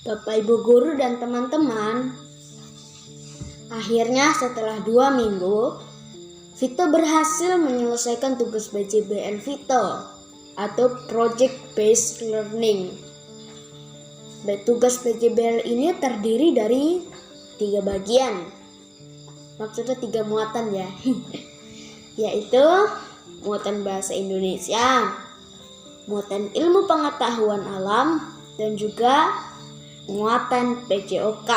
Bapak Ibu guru dan teman-teman, akhirnya setelah 2 minggu, Vito berhasil menyelesaikan tugas PJBL Vito atau Project Based Learning. Tugas PJBL ini terdiri dari 3 bagian, maksudnya 3 muatan ya, yaitu muatan bahasa Indonesia, muatan ilmu pengetahuan alam, dan juga muatan PJOK.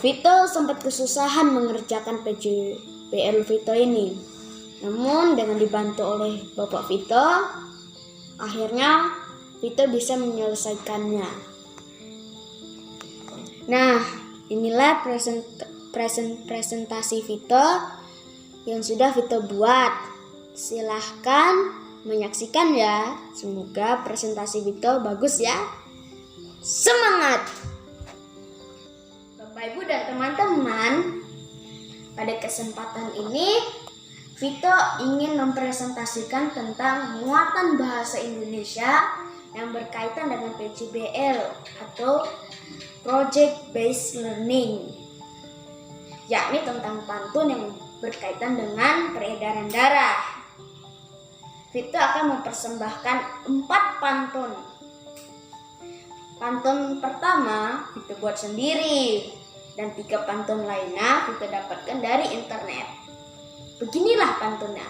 Vito sempat kesusahan mengerjakan PJBL Vito ini. Namun dengan dibantu oleh Bapak Vito, akhirnya Vito bisa menyelesaikannya. Nah, inilah presentasi Vito yang sudah Vito buat. Silahkan menyaksikan ya. Semoga presentasi Vito bagus ya. Semangat! Bapak Ibu dan teman-teman, pada kesempatan ini Vito ingin mempresentasikan tentang muatan bahasa Indonesia yang berkaitan dengan PJBL atau Project Based Learning, yakni tentang pantun yang berkaitan dengan peredaran darah. Vito akan mempersembahkan 4 pantun. Pantun pertama Vito buat sendiri, dan 3 pantun lainnya Vito dapatkan dari internet. Beginilah pantunnya.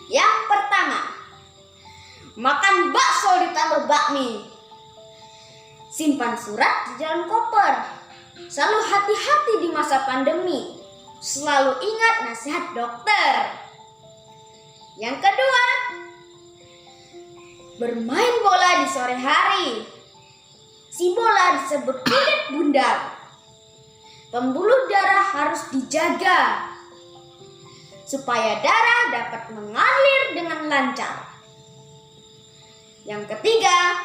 Yang pertama, makan bakso ditambah bakmi. Simpan surat di dalam koper. Selalu hati-hati di masa pandemi. Selalu ingat nasihat dokter. Yang kedua, bermain bola di sore hari. Si bola disebut kulit bundar. Pembuluh darah harus dijaga supaya darah dapat mengalir dengan lancar. Yang ketiga,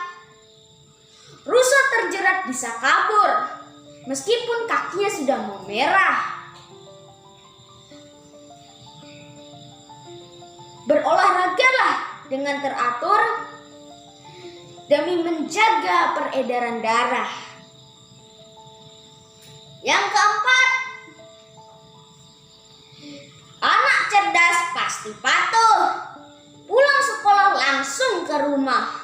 rusa terjerat bisa kabur meskipun kakinya sudah memerah. Berolahragalah dengan teratur demi menjaga peredaran darah. Yang keempat, anak cerdas pasti patuh. Pulang sekolah langsung ke rumah.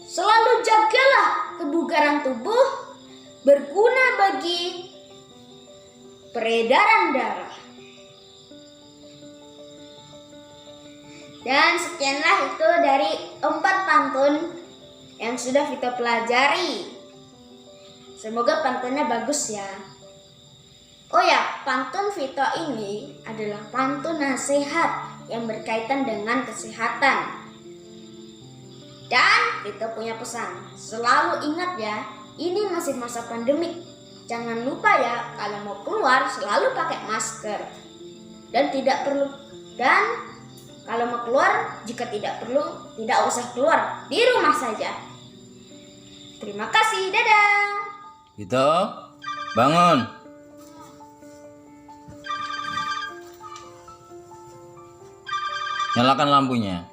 Selalu jagalah kebugaran tubuh, berguna bagi peredaran darah. Dan sekianlah itu dari 4 pantun yang sudah Vito pelajari. Semoga pantunnya bagus ya. Oh ya, pantun Vito ini adalah pantun nasihat yang berkaitan dengan kesehatan. Dan Vito punya pesan, selalu ingat ya, ini masih masa pandemik. Jangan lupa ya, kalau mau keluar selalu pakai masker. Dan kalau mau keluar, jika tidak perlu, tidak usah keluar, di rumah saja. Terima kasih, dadah. Vito, bangun. Nyalakan lampunya.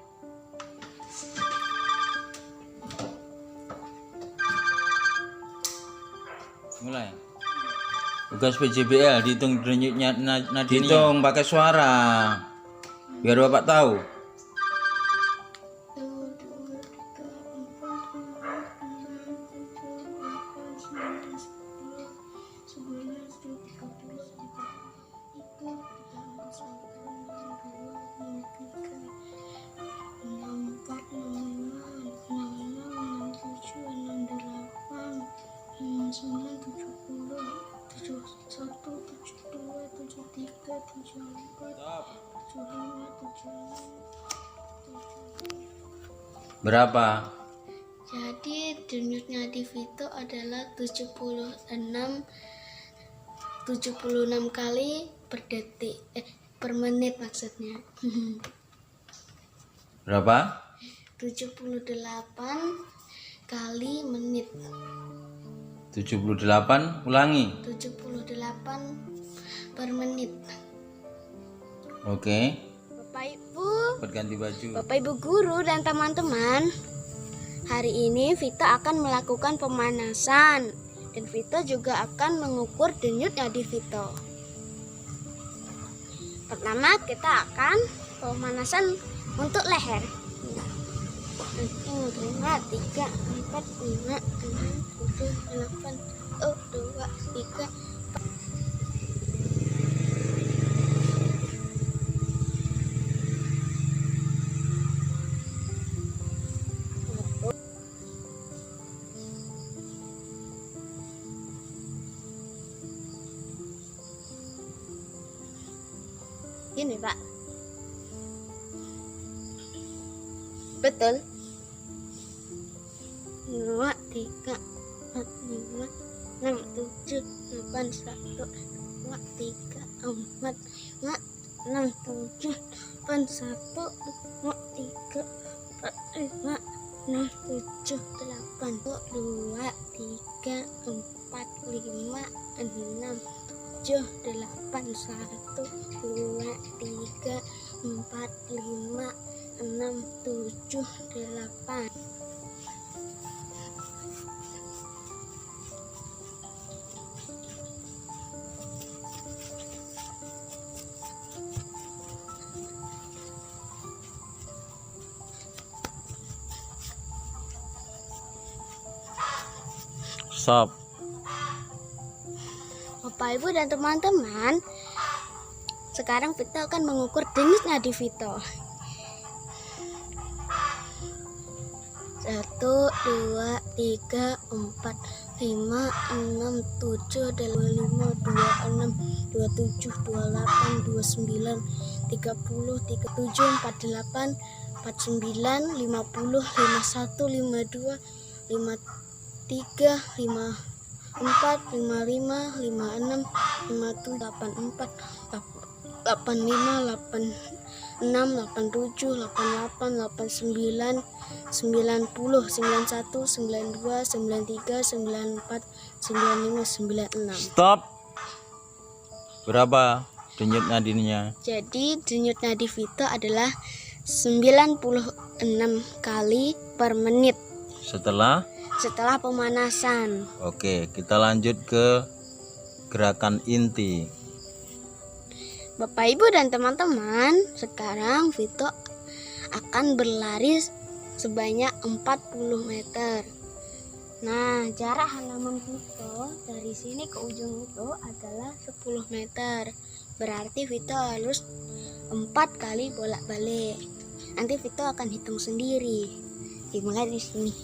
Mulai. Tugas PJBL dihitung denyutnya nadinya. Dihitung pakai suara. Biar Bapak tahu. Berapa? Jadi denyutnya di Vito adalah 76 kali per detik, per menit maksudnya. Berapa? 78 kali menit. 78, ulangi. 78 per menit. Oke. Bapak Ibu, Berganti baju. Bapak Ibu guru dan teman-teman, Hari ini Vita akan melakukan pemanasan dan Vita juga akan mengukur denyut nadi Vita. Pertama kita akan pemanasan untuk leher. 1, 2, 3, 4, 5, 6, 7, 8, 2, 3. Gini Pak, betul. 2, 3, 4, 5, 6, 7, 8, 1, 2, 3, 4, 5, 6, 7, 8, 1, 2, 3, 4, 5, 6, 7, 8, 2, 3, 4, 5, 6, 7, 8, 1, 2, 3, 4, 5, 6, 7, 8. Stop. Bapak, Ibu, dan teman-teman, sekarang Vita akan mengukur denyut nadi Vita. 1, 2, 3, 4, 5, 6, 7, 5, 26, 27, 28, 29, 30, 37, 48, 49, 50, 51, 52, 53, 54, 55, 56, 57, 84, 85, 86, 87, 88, 89, 90, 91, 92, 93, 94, 95, 96. Stop. Berapa denyut nadinya? Jadi denyut nadi Vita adalah 96 kali per menit Setelah pemanasan. Oke, kita lanjut ke gerakan inti. Bapak, Ibu, dan teman-teman, sekarang Vita akan berlari sebanyak 40 meter. Nah, jarak halaman Vita dari sini ke ujung itu adalah 10 meter. Berarti Vita harus 4 kali bolak-balik. Nanti Vita akan hitung sendiri. Dimulai di sini.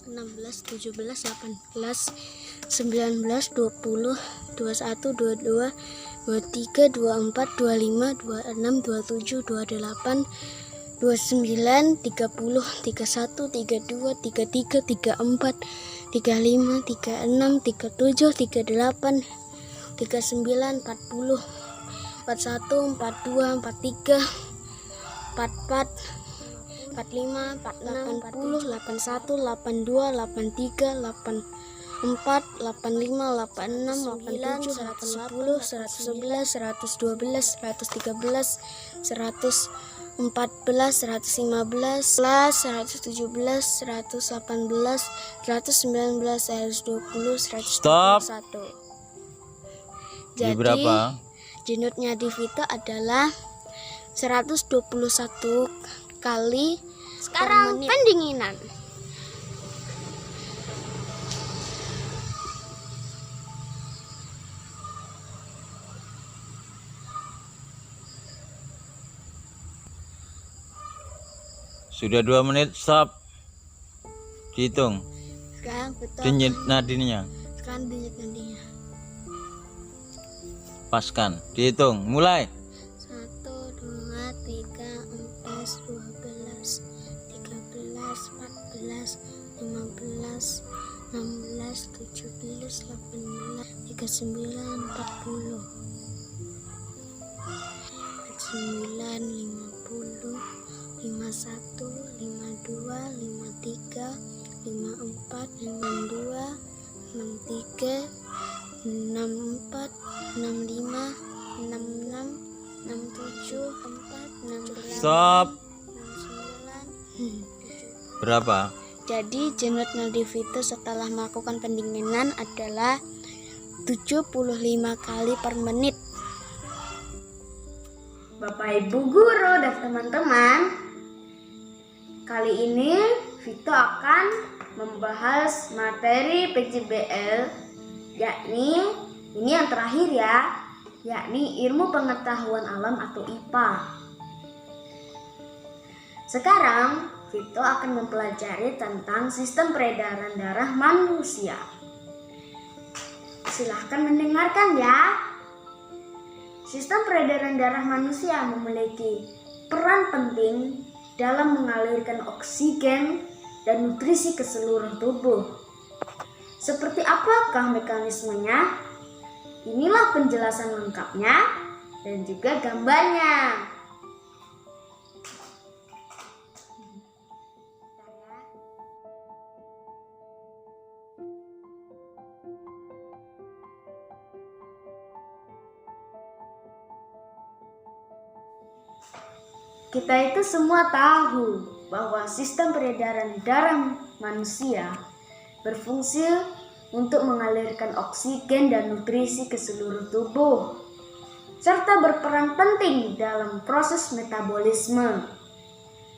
Enam belas, 17, 18, 19, 20, 21, 22, 23, 24, 25, 26, 27, 28, 29, 30, 31, 32, 33, 34, 35, 36, 37, 38, 39, 40, 41, 42, 43, 44, 45, 46, 40, 81, 82, 83, 84, 85, 86, 87, 110, 111, 112, 113, 114, 115, 117, 118, 119, 120, 121. Stop. Jadi berapa? Denyut nadi Vita adalah 121 kali sekarang pendinginan. Sudah 2 menit, stop. Dihitung Sekarang Vita denyut nadinya. denyut nadinya. Paskan, dihitung, mulai. 1, 2, 3, 4, 12, 13, 14, 15, 16, 17, 18, 39, 40, 49, 50, 51, 52, 53, 54, 62, 63, 64, 65, 66, 67, 4, 16, Stop. 69. Berapa? Jadi jenut nadi Vito setelah melakukan pendinginan adalah 75 kali per menit. Bapak Ibu guru dan teman-teman, kali ini Vito akan membahas materi PJBL, yakni ini yang terakhir ya, yakni ilmu pengetahuan alam atau IPA. Sekarang Vito akan mempelajari tentang sistem peredaran darah manusia. Silahkan mendengarkan ya. Sistem peredaran darah manusia memiliki peran penting dalam mengalirkan oksigen dan nutrisi ke seluruh tubuh. Seperti apakah mekanismenya? Inilah penjelasan lengkapnya dan juga gambarnya. Kita itu semua tahu bahwa sistem peredaran darah manusia berfungsi untuk mengalirkan oksigen dan nutrisi ke seluruh tubuh, serta berperan penting dalam proses metabolisme.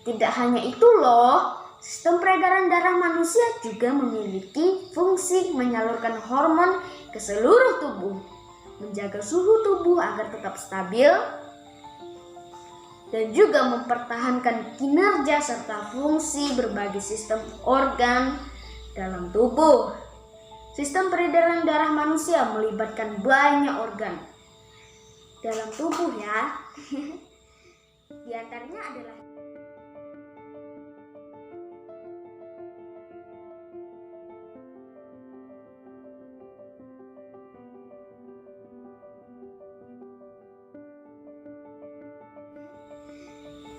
Tidak hanya itu loh, sistem peredaran darah manusia juga memiliki fungsi menyalurkan hormon ke seluruh tubuh, menjaga suhu tubuh agar tetap stabil, dan juga mempertahankan kinerja serta fungsi berbagai sistem organ dalam tubuh. Sistem peredaran darah manusia melibatkan banyak organ dalam tubuh ya.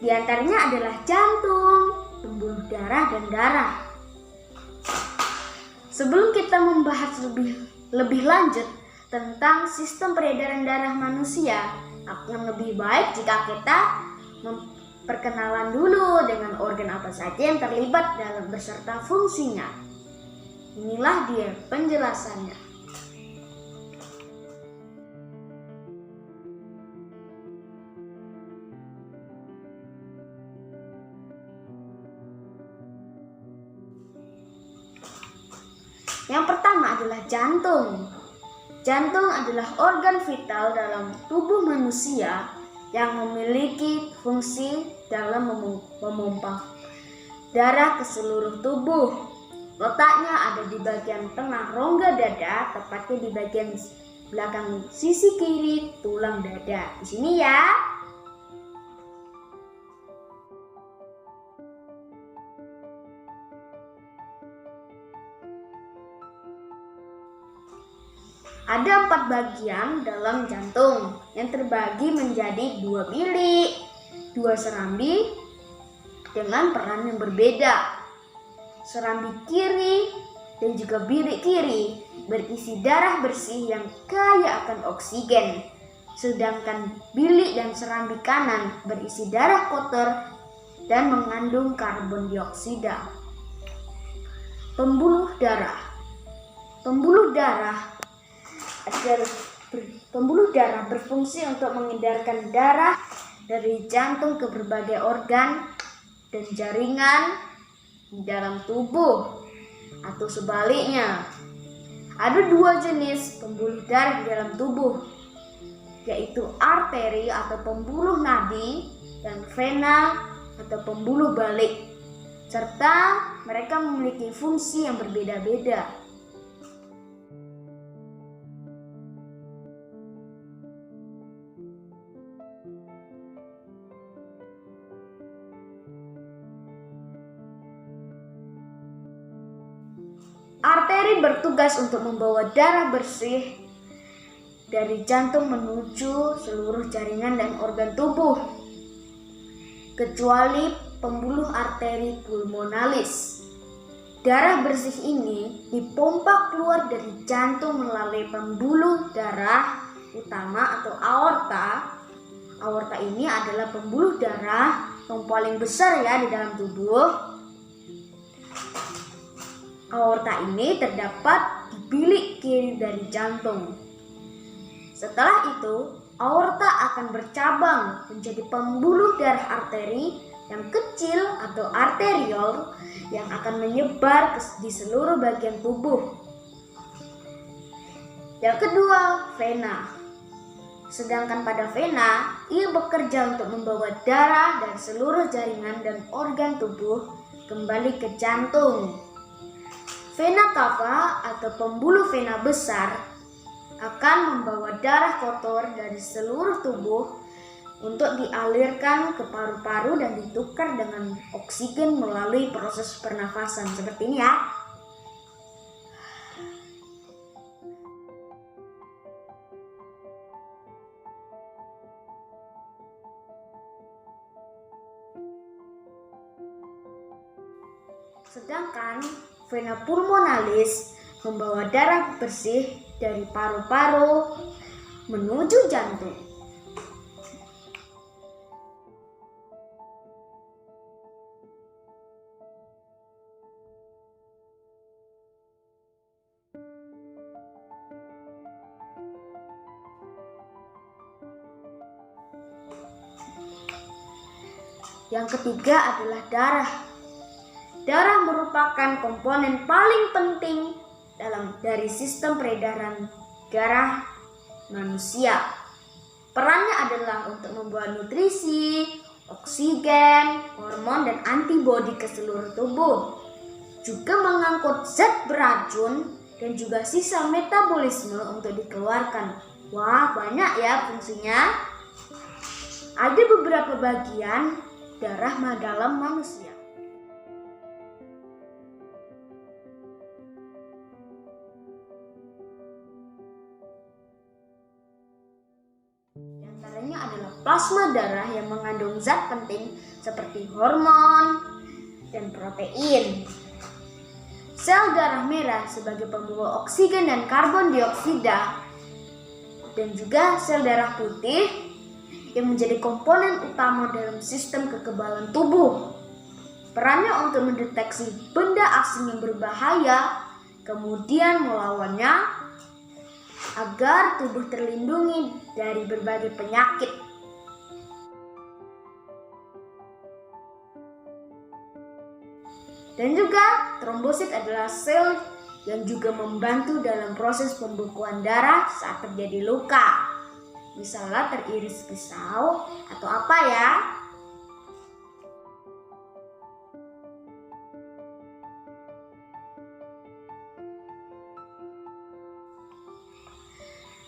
Di antaranya adalah jantung, pembuluh darah, dan darah. Sebelum kita membahas lebih lanjut tentang sistem peredaran darah manusia, akan lebih baik jika kita memperkenalan dulu dengan organ apa saja yang terlibat dalam beserta fungsinya. Inilah dia penjelasannya. Yang pertama adalah jantung. Jantung adalah organ vital dalam tubuh manusia yang memiliki fungsi dalam memompa darah ke seluruh tubuh. Letaknya ada di bagian tengah rongga dada, tepatnya di bagian belakang sisi kiri tulang dada. Di sini ya. Ada 4 bagian dalam jantung yang terbagi menjadi 2 bilik, 2 serambi dengan peran yang berbeda. Serambi kiri dan juga bilik kiri berisi darah bersih yang kaya akan oksigen, sedangkan bilik dan serambi kanan berisi darah kotor dan mengandung karbon dioksida. Pembuluh darah. Pembuluh darah berfungsi untuk mengedarkan darah dari jantung ke berbagai organ dan jaringan di dalam tubuh, atau sebaliknya. Ada 2 jenis pembuluh darah di dalam tubuh, yaitu arteri atau pembuluh nadi dan vena atau pembuluh balik, serta mereka memiliki fungsi yang berbeda-beda. Arteri bertugas untuk membawa darah bersih dari jantung menuju seluruh jaringan dan organ tubuh, kecuali pembuluh arteri pulmonalis. Darah bersih ini dipompa keluar dari jantung melalui pembuluh darah utama atau aorta. Aorta ini adalah pembuluh darah yang paling besar ya di dalam tubuh. Aorta ini terdapat di bilik kiri dari jantung. Setelah itu, aorta akan bercabang menjadi pembuluh darah arteri yang kecil atau arteriol yang akan menyebar di seluruh bagian tubuh. Yang kedua, vena. Sedangkan pada vena, ia bekerja untuk membawa darah dari seluruh jaringan dan organ tubuh kembali ke jantung. Vena cava atau pembuluh vena besar akan membawa darah kotor dari seluruh tubuh untuk dialirkan ke paru-paru dan ditukar dengan oksigen melalui proses pernafasan seperti ini ya. Sedangkan vena pulmonalis membawa darah bersih dari paru-paru menuju jantung. Yang ketiga adalah darah. Darah merupakan komponen paling penting dari sistem peredaran darah manusia. Perannya adalah untuk membawa nutrisi, oksigen, hormon, dan antibodi ke seluruh tubuh. Juga mengangkut zat beracun dan juga sisa metabolisme untuk dikeluarkan. Wah, banyak ya fungsinya. Ada beberapa bagian darah dalam manusia. Di antaranya adalah plasma darah yang mengandung zat penting seperti hormon dan protein. Sel darah merah sebagai pembawa oksigen dan karbon dioksida, dan juga sel darah putih yang menjadi komponen utama dalam sistem kekebalan tubuh. Perannya untuk mendeteksi benda asing yang berbahaya, kemudian melawannya agar tubuh terlindungi dari berbagai penyakit. Dan juga trombosit adalah sel yang juga membantu dalam proses pembekuan darah saat terjadi luka. Misalnya teriris pisau atau apa ya.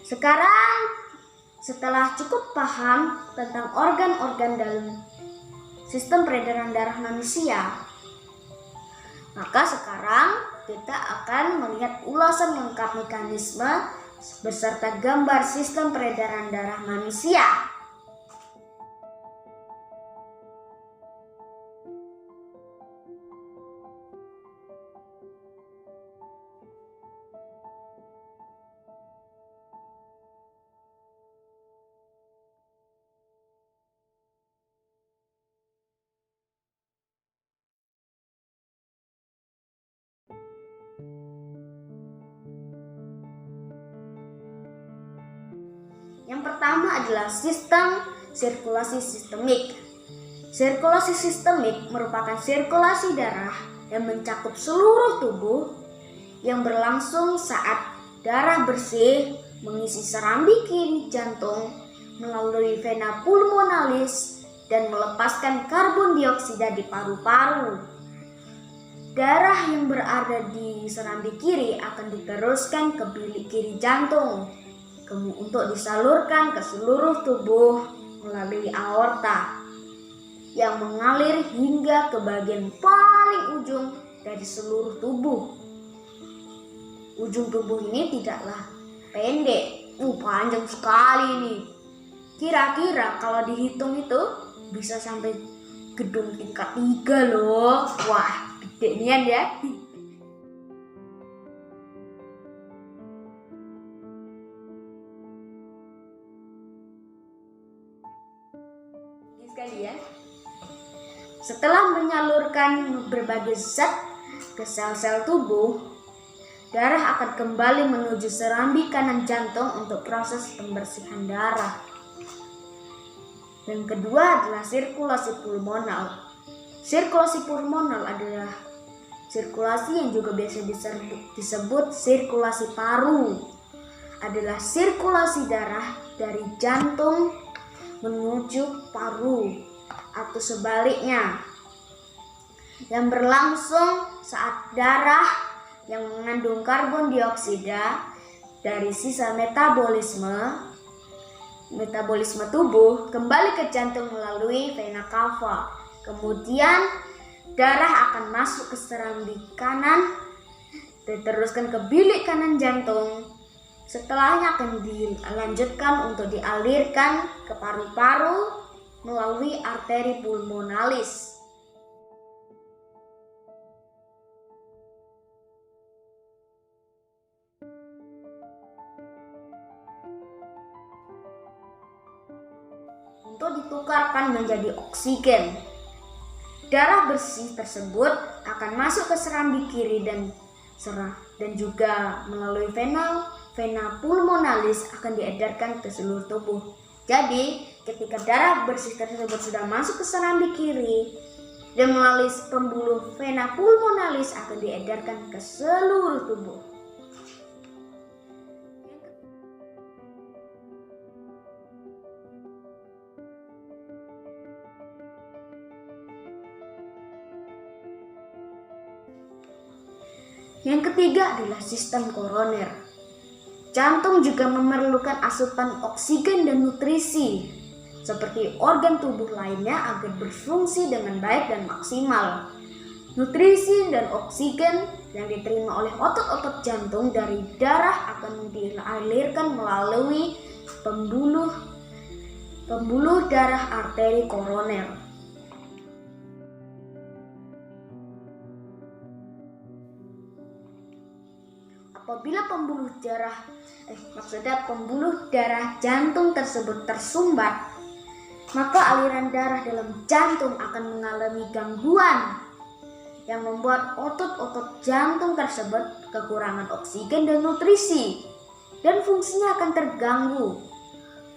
Sekarang setelah cukup paham tentang organ-organ dalam sistem peredaran darah manusia, maka sekarang kita akan melihat ulasan lengkap mekanisme beserta gambar sistem peredaran darah manusia. Yang pertama adalah sistem sirkulasi sistemik. Sirkulasi sistemik merupakan sirkulasi darah yang mencakup seluruh tubuh yang berlangsung saat darah bersih mengisi serambi kiri jantung melalui vena pulmonalis dan melepaskan karbon dioksida di paru-paru. Darah yang berada di serambi kiri akan diteruskan ke bilik kiri jantung untuk disalurkan ke seluruh tubuh melalui aorta yang mengalir hingga ke bagian paling ujung dari seluruh tubuh. Ujung tubuh ini tidaklah pendek, panjang sekali nih. Kira-kira kalau dihitung itu bisa sampai gedung tingkat 3 loh. Wah, gede nian ya. Ini sekalian. Setelah menyalurkan berbagai zat ke sel-sel tubuh, darah akan kembali menuju serambi kanan jantung untuk proses pembersihan darah. Yang kedua adalah sirkulasi pulmonal. Sirkulasi pulmonal adalah sirkulasi yang juga biasa disebut sirkulasi paru. Adalah sirkulasi darah dari jantung menuju paru atau sebaliknya, yang berlangsung saat darah yang mengandung karbon dioksida dari sisa metabolisme tubuh kembali ke jantung melalui vena cava. Kemudian darah akan masuk ke serambi kanan, diteruskan ke bilik kanan jantung. Setelahnya akan dilanjutkan untuk dialirkan ke paru-paru melalui arteri pulmonalis. Untuk ditukarkan menjadi oksigen. Darah bersih tersebut akan masuk ke serambi kiri dan juga melalui vena pulmonalis akan diedarkan ke seluruh tubuh. Jadi, ketika darah bersih tersebut sudah masuk ke serambi kiri dan melalui pembuluh vena pulmonalis akan diedarkan ke seluruh tubuh. Yang ketiga adalah sistem koroner. Jantung juga memerlukan asupan oksigen dan nutrisi seperti organ tubuh lainnya agar berfungsi dengan baik dan maksimal. Nutrisi dan oksigen yang diterima oleh otot-otot jantung dari darah akan dialirkan melalui pembuluh darah arteri koroner. Apabila pembuluh darah jantung tersebut tersumbat, maka aliran darah dalam jantung akan mengalami gangguan yang membuat otot-otot jantung tersebut kekurangan oksigen dan nutrisi dan fungsinya akan terganggu.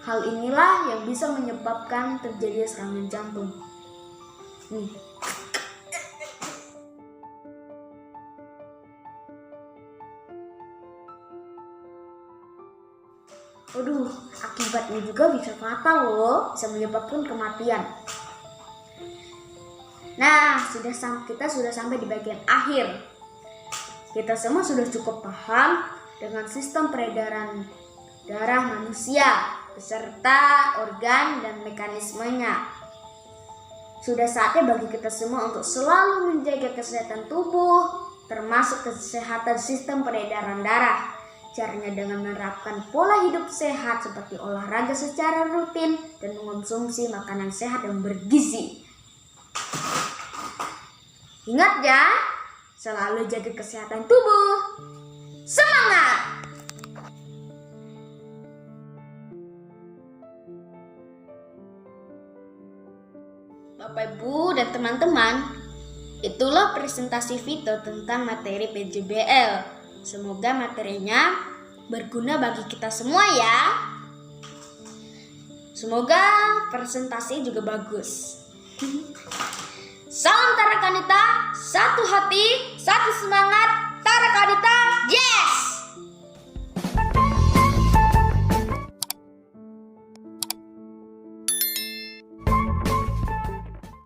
Hal inilah yang bisa menyebabkan terjadinya serangan jantung. Akibatnya juga bisa fatal loh, bisa menyebabkan kematian. Nah, kita sudah sampai di bagian akhir. Kita semua sudah cukup paham dengan sistem peredaran darah manusia beserta organ dan mekanismenya. Sudah saatnya bagi kita semua untuk selalu menjaga kesehatan tubuh, termasuk kesehatan sistem peredaran darah. Caranya dengan menerapkan pola hidup sehat seperti olahraga secara rutin dan mengonsumsi makanan sehat yang bergizi. Ingat ya, selalu jaga kesehatan tubuh. Semangat! Bapak, Ibu, dan teman-teman, itulah presentasi Vito tentang materi PJBL. Semoga materinya berguna bagi kita semua ya. Semoga presentasi juga bagus. Salam Tara Kanita, satu hati, satu semangat, Tara Kanita.